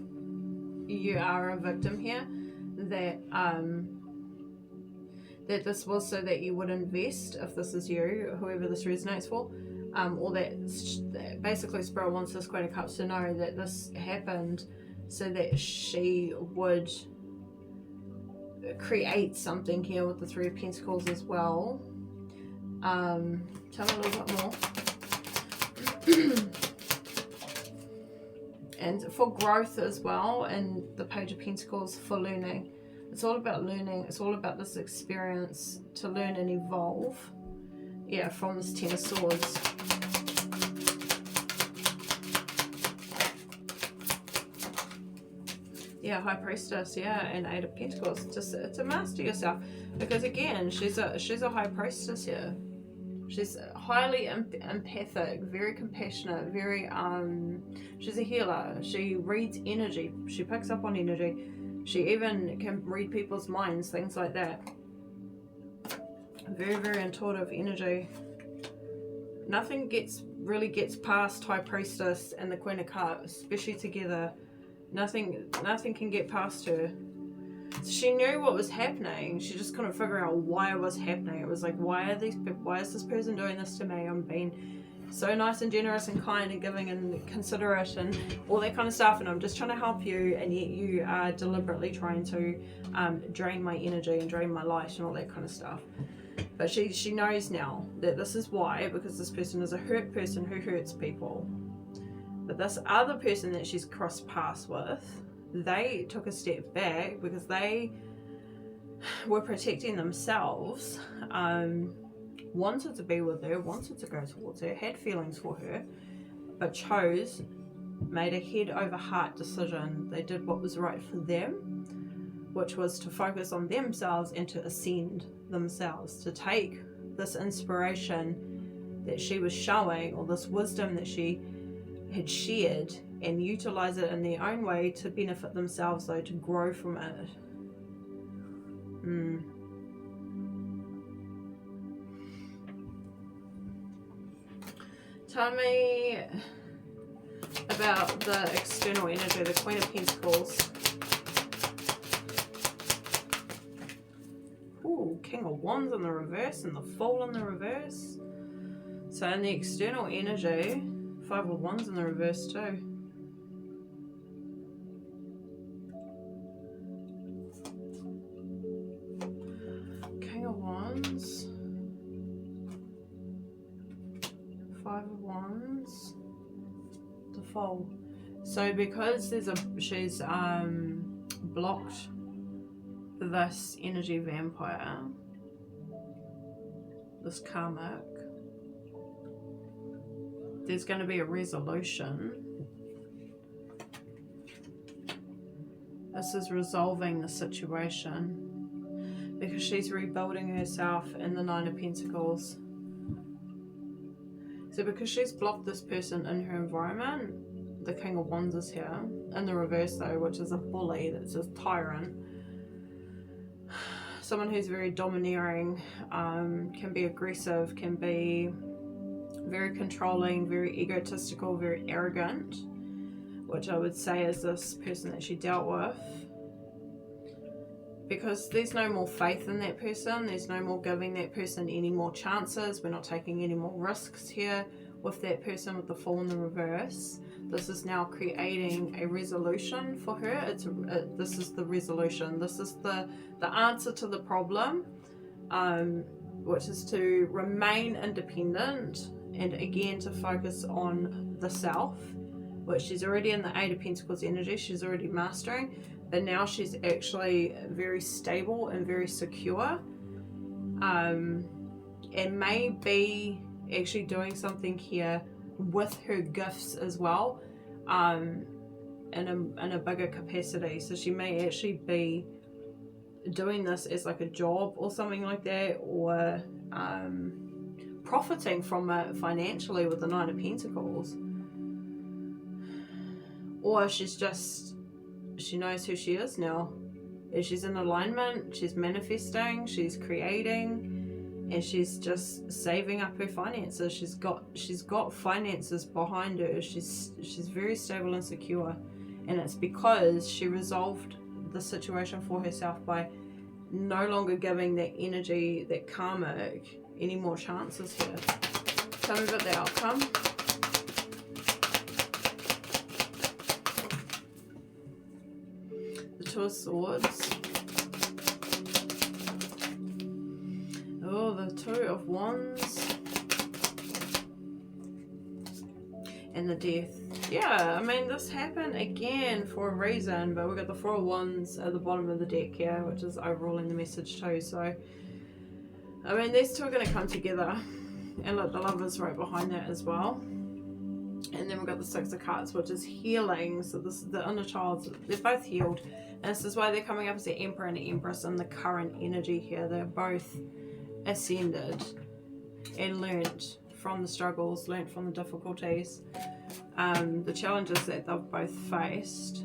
you are a victim here. That this was so that you would invest, if this is you, whoever this resonates for, or that basically Spirit wants this Queen of Cups to know that this happened so that she would create something here with the Three of Pentacles as well. Tell me a little bit more. And for growth as well, and the Page of Pentacles for learning. It's all about learning. It's all about this experience to learn and evolve. Yeah, from this Ten of Swords. Yeah, High Priestess, yeah, and Eight of Pentacles. Just to master yourself. Because again, she's a High Priestess here. She's highly empathic, very compassionate, very she's a healer. She reads energy. She picks up on energy. She even can read people's minds, things like that. Very, very intuitive energy. Nothing really gets past High Priestess and the Queen of Cups, especially together. Nothing can get past her. She knew what was happening. She just couldn't figure out why it was happening. It was like, why is this person doing this to me? I'm being so nice and generous and kind and giving and considerate and all that kind of stuff, and I'm just trying to help you, and yet you are deliberately trying to drain my energy and drain my light and all that kind of stuff. But she knows now that this is why, because this person is a hurt person who hurts people. But this other person that she's crossed paths with, they took a step back because they were protecting themselves, wanted to be with her, wanted to go towards her, had feelings for her, but made a head over heart decision. They did what was right for them, which was to focus on themselves and to ascend themselves, to take this inspiration that she was showing, or this wisdom that she had shared, and utilize it in their own way to benefit themselves, though, to grow from it. Tell me about the external energy, the Queen of Pentacles. Ooh, King of Wands in the reverse and the Fool in the reverse. So in the external energy, Five of Wands in the reverse too. King of Wands. Five of Wands. The Fool. So because she's blocked this energy vampire, this karmic, there's going to be a resolution. This is resolving the situation because she's rebuilding herself in the Nine of Pentacles. So because she's blocked this person in her environment, the King of Wands is here. In the reverse though, which is a bully, that's a tyrant. Someone who's very domineering, can be aggressive, can be very controlling, very egotistical, very arrogant, which I would say is this person that she dealt with. Because there's no more faith in that person, there's no more giving that person any more chances, we're not taking any more risks here with that person with the Fool in the reverse. This is now creating a resolution for her. This is the resolution. This is the answer to the problem, which is to remain independent and again to focus on the self, which she's already in the Eight of Pentacles energy. She's already mastering, but now she's actually very stable and very secure, and may be actually doing something here with her gifts as well, in a bigger capacity. So she may actually be doing this as like a job or something like that, or profiting from it financially with the Nine of Pentacles. Or she knows who she is now. She's in alignment, she's manifesting, she's creating, and she's just saving up her finances. She's got finances behind her. She's very stable and secure. And it's because she resolved the situation for herself by no longer giving that energy, that karmic, any more chances here. Tell me about the outcome. The Two of Swords. Oh, the Two of Wands. And the Death. Yeah, I mean, this happened again for a reason, but we've got the Four of Wands at the bottom of the deck here, which is overruling the message too. So, I mean, these two are going to come together. And look, the Lover's right behind that as well. And then we've got the Six of Cups, which is healing. So this is the inner child. They're both healed. And this is why they're coming up as the Emperor and the Empress in the current energy here. They're both ascended and learnt from the struggles, learnt from the difficulties, the challenges that they've both faced.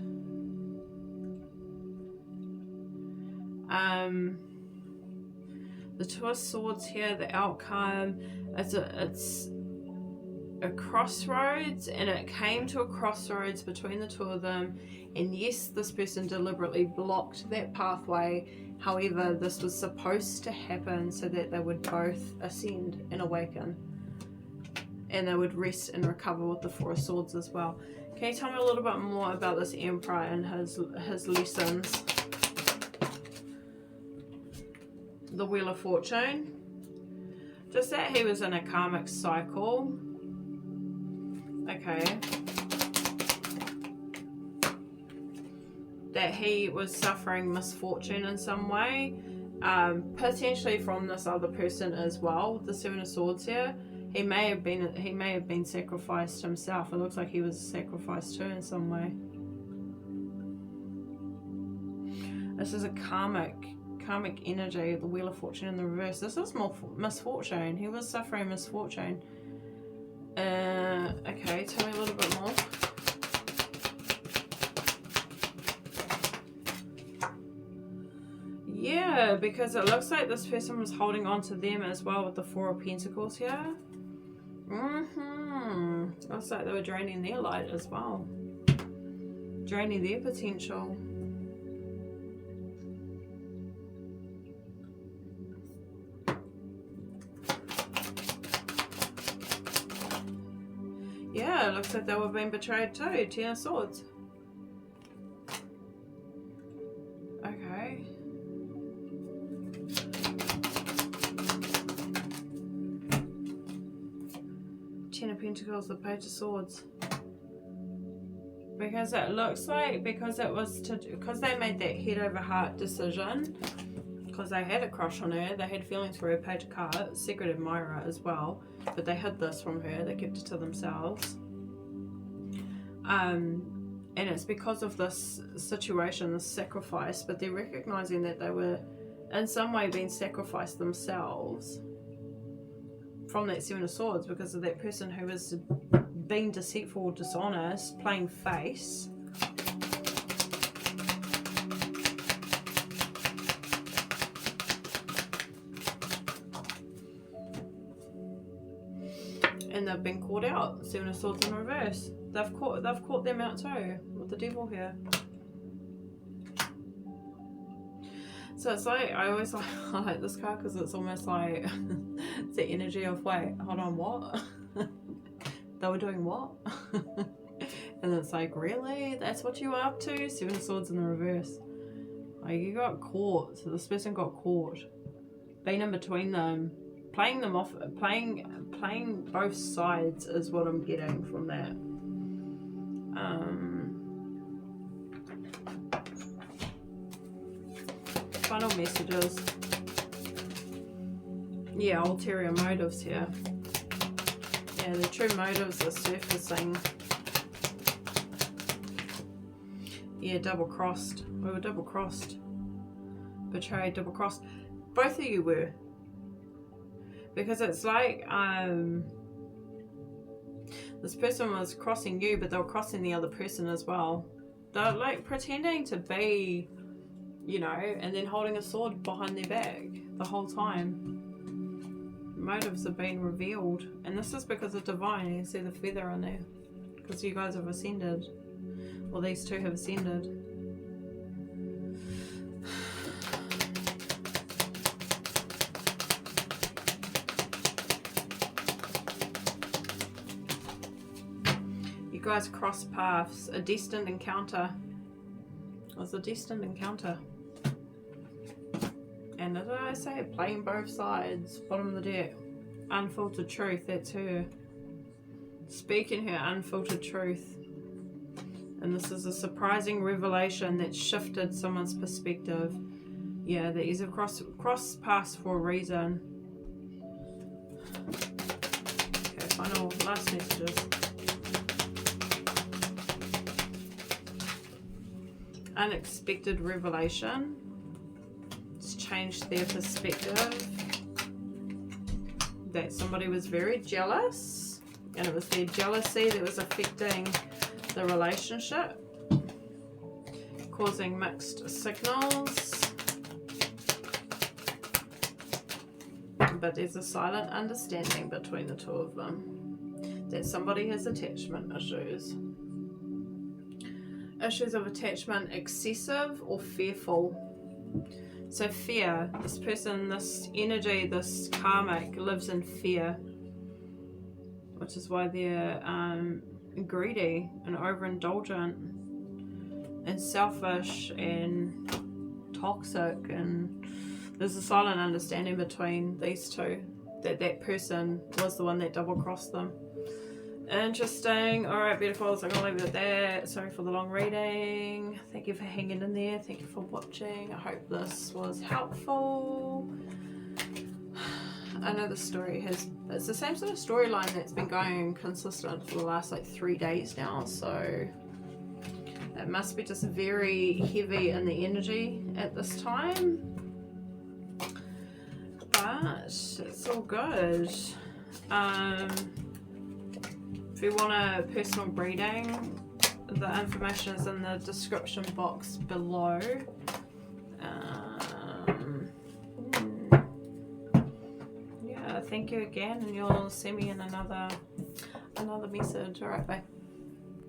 The Two of Swords here, the outcome, it's a crossroads, and it came to a crossroads between the two of them, and yes, this person deliberately blocked that pathway. However, this was supposed to happen so that they would both ascend and awaken, and they would rest and recover with the Four of Swords as well. Can you tell me a little bit more about this Emperor and his lessons? The Wheel of Fortune. Just that he was in a karmic cycle. Okay. That he was suffering misfortune in some way. Potentially from this other person as well. The Seven of Swords here. He may have been sacrificed himself. It looks like he was sacrificed too in some way. This is a karmic energy, the Wheel of Fortune in the reverse. This is more misfortune. He was suffering misfortune. Okay, tell me a little bit more. Yeah, because it looks like this person was holding on to them as well with the Four of Pentacles here. Looks like they were draining their light as well. Draining their potential. Yeah, it looks like they were being betrayed too. Ten of Swords. Okay. Ten of Pentacles, the Page of Swords. Because it looks like, because they made that head over heart decision, because they had a crush on her, they had feelings for her. Page of Cups, secret admirer as well, but they hid this from her, they kept it to themselves. And it's because of this situation, this sacrifice, but they're recognizing that they were in some way being sacrificed themselves from that Seven of Swords because of that person who was being deceitful, dishonest, playing face. And they've been caught out. Seven of Swords in reverse. They've caught them out too with the Devil here. So it's like, I always like this card because it's almost like it's the energy of, wait, hold on, what? They were doing what? And it's like, really? That's what you were up to? Seven of Swords in the reverse. Like, you got caught. So this person got caught. Being in between them. Playing them off. Playing both sides is what I'm getting from that. Final messages. Yeah, ulterior motives here. Yeah, the true motives are surfacing. Yeah, double crossed. We were double crossed. betrayed, double-crossed. Both of you were. Because it's like this person was crossing you, but they were crossing the other person as well. They're like pretending to be, you know, and then holding a sword behind their back the whole time. Motives have been revealed, and this is because of divine. You can see the feather on there, because you guys have ascended. Well, these two have ascended. You guys cross paths. A destined encounter. It was a destined encounter. And did I say playing both sides? Bottom of the deck. Unfiltered truth. That's her. Speaking her unfiltered truth. And this is a surprising revelation that shifted someone's perspective. Yeah, that is a cross paths for a reason. Okay, final last messages. Unexpected revelation. It's changed their perspective. That somebody was very jealous, and it was their jealousy that was affecting the relationship, causing mixed signals. But there's a silent understanding between the two of them that somebody has attachment issues. Issues of attachment, excessive or fearful. So fear, this person, this energy, this karmic lives in fear, which is why they're greedy and overindulgent and selfish and toxic, and there's a silent understanding between these two that that person was the one that double-crossed them. Interesting. Alright, beautifuls, I'm going to leave it at that. Sorry for the long reading. Thank you for hanging in there. Thank you for watching. I hope this was helpful. I know the story has, it's the same sort of storyline that's been going consistent for the last like 3 days now, so it must be just very heavy in the energy at this time, but it's all good. If you want a personal reading, the information is in the description box below. Yeah, thank you again, and you'll see me in another message. Alright, bye.